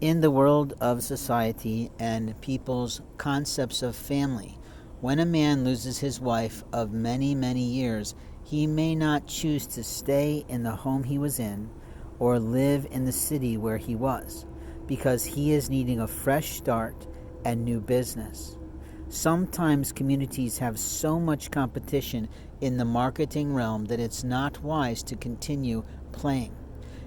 In the world of society and people's concepts of family, when a man loses his wife of many, many years, he may not choose to stay in the home he was in or live in the city where he was, because he is needing a fresh start and new business. Sometimes communities have so much competition in the marketing realm that it's not wise to continue playing,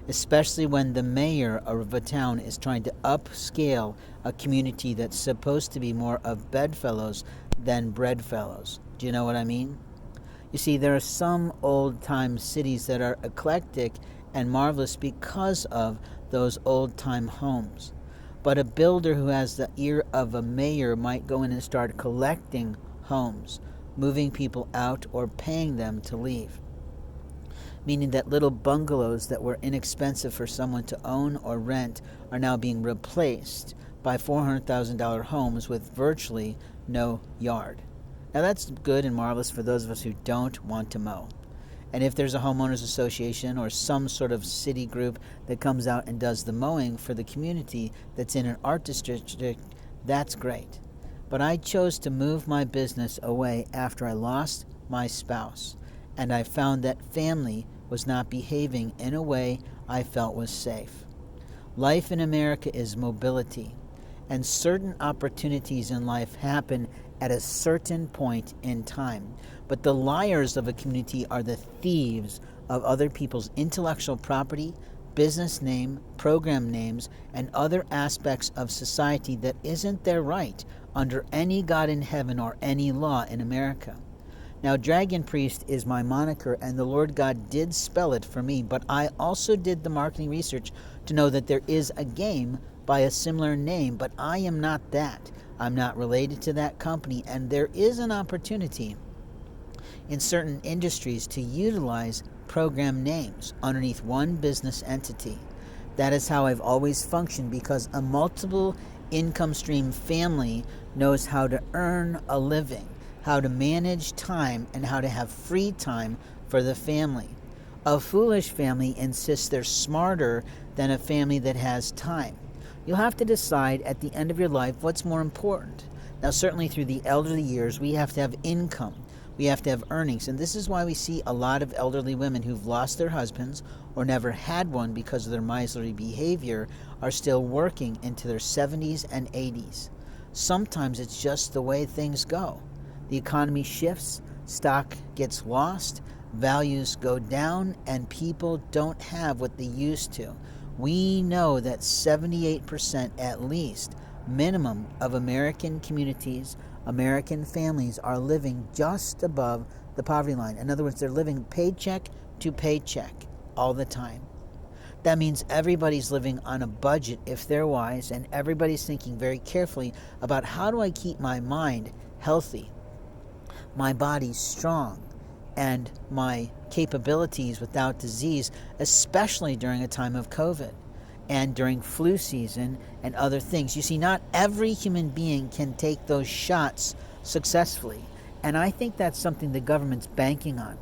especially when the mayor of a town is trying to upscale a community that's supposed to be more of bedfellows than breadfellows. Do you know what I mean? You see, there are some old-time cities that are eclectic and marvelous because of those old-time homes. But a builder who has the ear of a mayor might go in and start collecting homes, moving people out or paying them to leave, meaning that little bungalows that were inexpensive for someone to own or rent are now being replaced by $400,000 homes with virtually no yard. Now that's good and marvelous for those of us who don't want to mow. And if there's a homeowners association or some sort of city group that comes out and does the mowing for the community that's in an art district, that's great. But I chose to move my business away after I lost my spouse, and I found that family was not behaving in a way I felt was safe. Life in America is mobility, and certain opportunities in life happen at a certain point in time. But the liars of a community are the thieves of other people's intellectual property, business name, program names, and other aspects of society that isn't their right under any God in heaven or any law in America. Now, Dragon Priest is my moniker, and the Lord God did spell it for me, but I also did the marketing research to know that there is a game by a similar name, but I am not that. I'm not related to that company, and there is an opportunity in certain industries to utilize program names underneath one business entity. That is how I've always functioned, because a multiple income stream family knows how to earn a living, how to manage time, and how to have free time for the family. A foolish family insists they're smarter than a family that has time. You'll have to decide at the end of your life what's more important. Now, certainly through the elderly years, we have to have income. We have to have earnings. And this is why we see a lot of elderly women who've lost their husbands or never had one because of their miserly behavior are still working into their 70s and 80s. Sometimes it's just the way things go. The economy shifts, stock gets lost, values go down, and people don't have what they used to. We know that 78% at least, minimum, of American communities, American families are living just above the poverty line. In other words, they're living paycheck to paycheck all the time. That means everybody's living on a budget if they're wise, and everybody's thinking very carefully about how do I keep my mind healthy, my body strong, and my capabilities without disease, especially during a time of COVID and during flu season and other things. You see, not every human being can take those shots successfully, and I think that's something the government's banking on.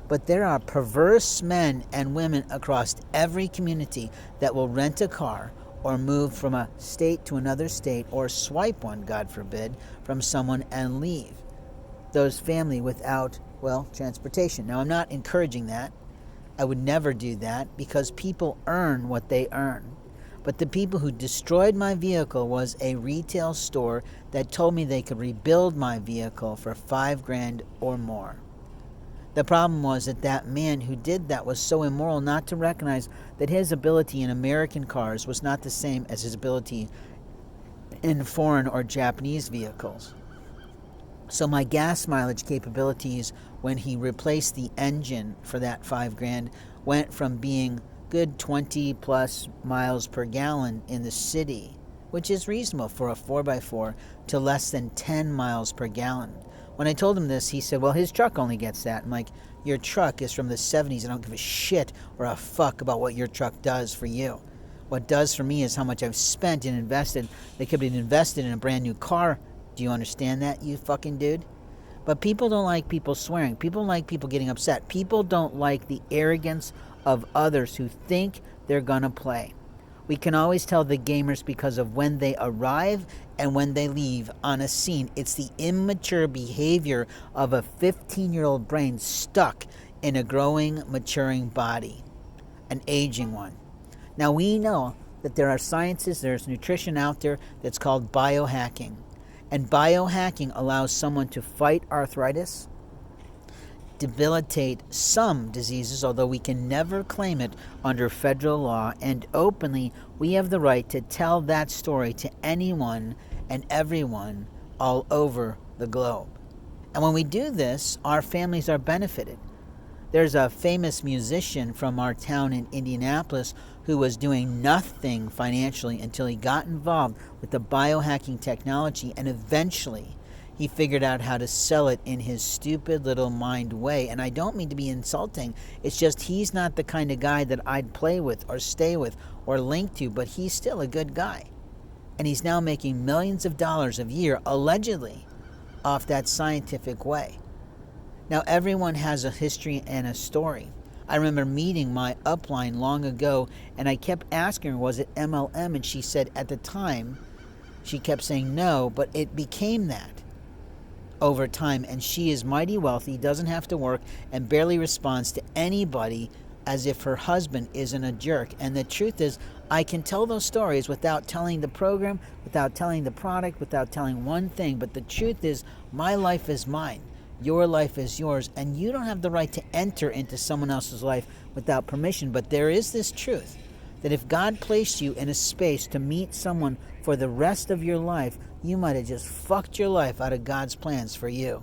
But there are perverse men and women across every community that will rent a car or move from a state to another state, or swipe one, God forbid, from someone and leave those family without, well, transportation. Now, I'm not encouraging that. I would never do that, because people earn what they earn. But the people who destroyed my vehicle was a retail store that told me they could rebuild my vehicle for $5,000 or more. The problem was that that man who did that was so immoral not to recognize that his ability in American cars was not the same as his ability in foreign or Japanese vehicles. So my gas mileage capabilities when he replaced the engine for that $5,000 went from being good 20 plus miles per gallon in the city, which is reasonable for a 4x4, to less than 10 miles per gallon. When I told him this, he said, well, his truck only gets that. I'm like, your truck is from the 70s. I don't give a shit or a fuck about what your truck does for you. What does for me is how much I've spent and invested. They could be invested in a brand new car. Do you understand that, you fucking dude? But people don't like people swearing. People don't like people getting upset. People don't like the arrogance of others who think they're gonna play. We can always tell the gamers because of when they arrive and when they leave on a scene. It's the immature behavior of a 15-year-old brain stuck in a growing, maturing body, an aging one. Now we know that there are sciences, there's nutrition out there that's called biohacking. And biohacking allows someone to fight arthritis, debilitate some diseases, although we can never claim it under federal law, and openly we have the right to tell that story to anyone and everyone all over the globe. And when we do this, our families are benefited. There's a famous musician from our town in Indianapolis who was doing nothing financially until he got involved with the biohacking technology, and eventually he figured out how to sell it in his stupid little mind way. And I don't mean to be insulting. It's just he's not the kind of guy that I'd play with or stay with or link to, but he's still a good guy. And he's now making millions of dollars a year, allegedly, off that scientific way. Now, everyone has a history and a story. I remember meeting my upline long ago, and I kept asking her, was it MLM? And she said at the time, she kept saying no, but it became that over time. And she is mighty wealthy, doesn't have to work, and barely responds to anybody as if her husband isn't a jerk. And the truth is, I can tell those stories without telling the program, without telling the product, without telling one thing. But the truth is, my life is mine. Your life is yours, and you don't have the right to enter into someone else's life without permission. But there is this truth that if God placed you in a space to meet someone for the rest of your life, you might have just fucked your life out of God's plans for you.